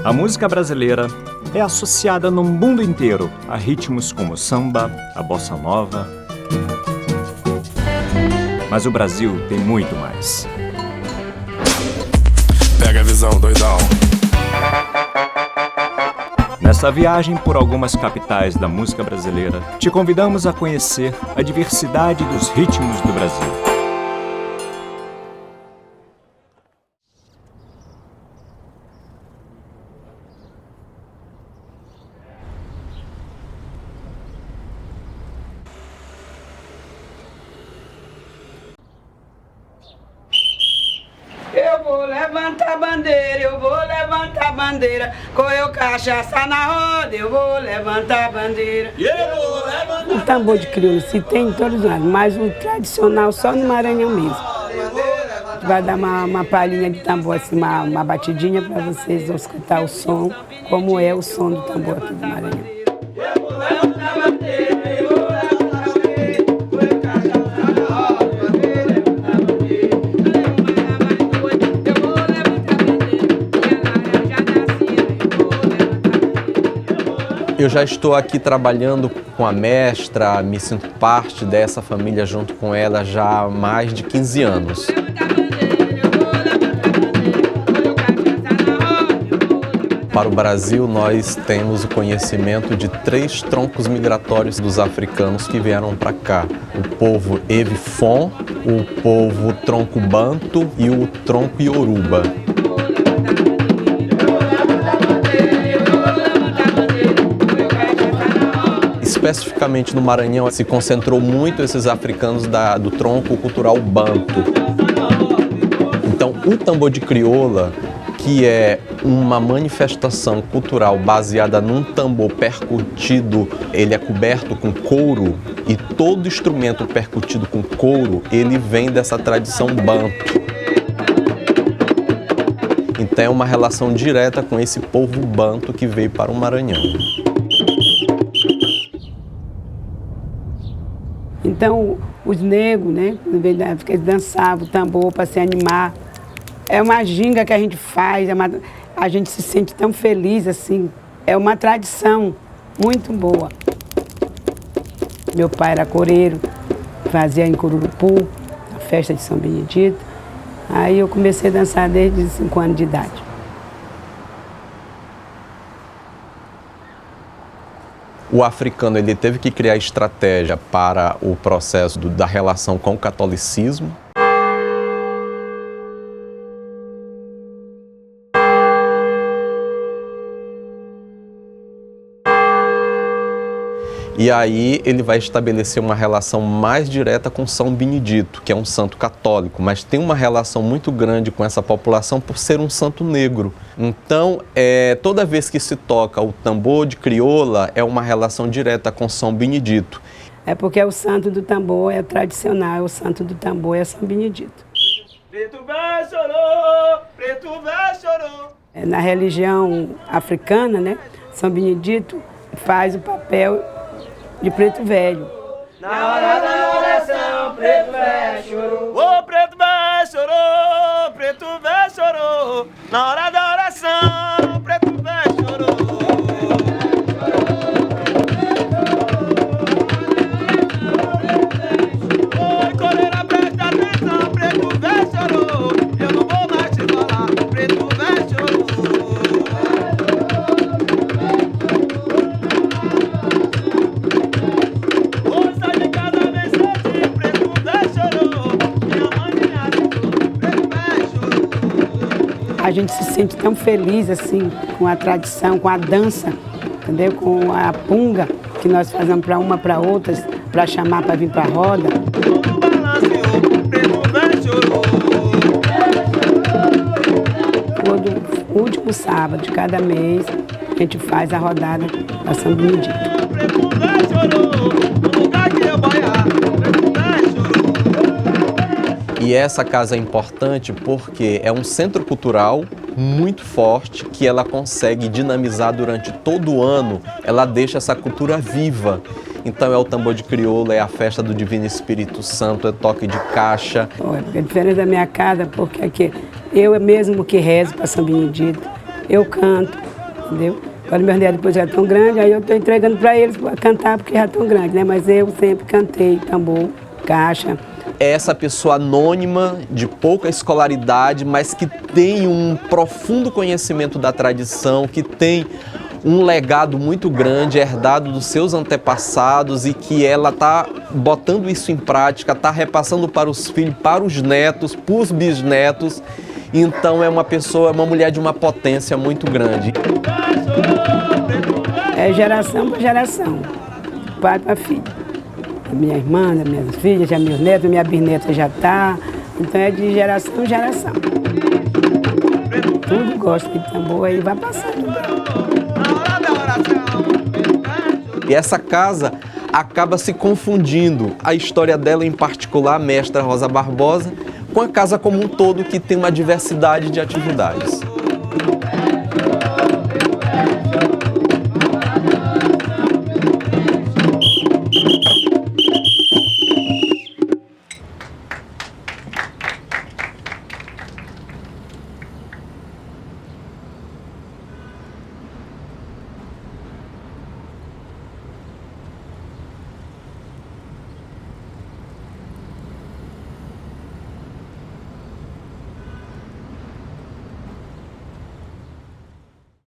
A música brasileira é associada no mundo inteiro a ritmos como o samba, a bossa nova. Mas o Brasil tem muito mais. Pega a visão, doidão. Nessa viagem por algumas capitais da música brasileira, te convidamos a conhecer a diversidade dos ritmos do Brasil. Eu vou levantar a bandeira, eu vou levantar a bandeira. Correu cachaça na roda, eu vou levantar a bandeira. O tambor de crioula se tem em todos os lados, mas o tradicional só no Maranhão mesmo. Vai dar uma palhinha de tambor, assim, uma batidinha para vocês escutar o som, como é o som do tambor aqui do Maranhão. Eu vou levantar a bandeira, eu vou levantar a bandeira. Correu cachaça na roda, eu vou levantar a bandeira. Eu já estou aqui trabalhando com a mestra, me sinto parte dessa família junto com ela já há mais de 15 anos. Para o Brasil, nós temos o conhecimento de 3 troncos migratórios dos africanos que vieram para cá. O povo Evifon, o povo tronco Banto e o tronco Yoruba. Especificamente no Maranhão, se concentrou muito esses africanos do tronco cultural Banto. Então, o tambor de crioula, que é uma manifestação cultural baseada num tambor percutido, ele é coberto com couro, e todo instrumento percutido com couro, ele vem dessa tradição Banto. Então é uma relação direta com esse povo Banto que veio para o Maranhão. Então, os negros, né, eles dançavam o tambor para se animar. É uma ginga que a gente faz, a gente se sente tão feliz, assim. É uma tradição muito boa. Meu pai era coreiro, fazia em Cururupu, a festa de São Benedito. Aí eu comecei a dançar desde os 5 anos de idade. O africano ele teve que criar estratégia para o processo da relação com o catolicismo. E aí ele vai estabelecer uma relação mais direta com São Benedito, que é um santo católico, mas tem uma relação muito grande com essa população por ser um santo negro. Então, toda vez que se toca o tambor de crioula, é uma relação direta com São Benedito. É porque o santo do tambor é tradicional, o santo do tambor é São Benedito. Preto vai chorou, preto vai chorou. Na religião africana, né, São Benedito faz o papel de preto velho. Na hora da oração, preto velho chorou. Ô, preto velho chorou, preto velho chorou. Na hora da oração, preto velho chorou. Oi, coleira, presta atenção, preto velho chorou. Eu não vou mais te falar, preto velho chorou. A gente se sente tão feliz assim com a tradição, com a dança, entendeu? Com a punga que nós fazemos para uma, para outras, para chamar para vir para a roda. Todo último sábado de cada mês a gente faz a rodada da São Benedito. E essa casa é importante porque é um centro cultural muito forte que ela consegue dinamizar durante todo o ano, ela deixa essa cultura viva. Então é o tambor de crioula, é a festa do Divino Espírito Santo, é toque de caixa. É diferente da minha casa porque aqui eu mesmo que rezo para São Benedito, eu canto, entendeu? Agora meus netos depois já estão grandes, aí eu estou entregando para eles para cantar porque já estão grandes, né? Mas eu sempre cantei tambor, caixa. É essa pessoa anônima, de pouca escolaridade, mas que tem um profundo conhecimento da tradição, que tem um legado muito grande, herdado dos seus antepassados e que ela está botando isso em prática, está repassando para os filhos, para os netos, para os bisnetos. Então é uma pessoa, uma mulher de uma potência muito grande. É geração para geração, pai para filho. A minha irmã, as minhas filhas, já meus netos, minha bisneta já está. Então é de geração em geração. Tudo gosta de tambor, aí vai passando. E essa casa acaba se confundindo, a história dela em particular, a mestra Rosa Barbosa, com a casa como um todo que tem uma diversidade de atividades.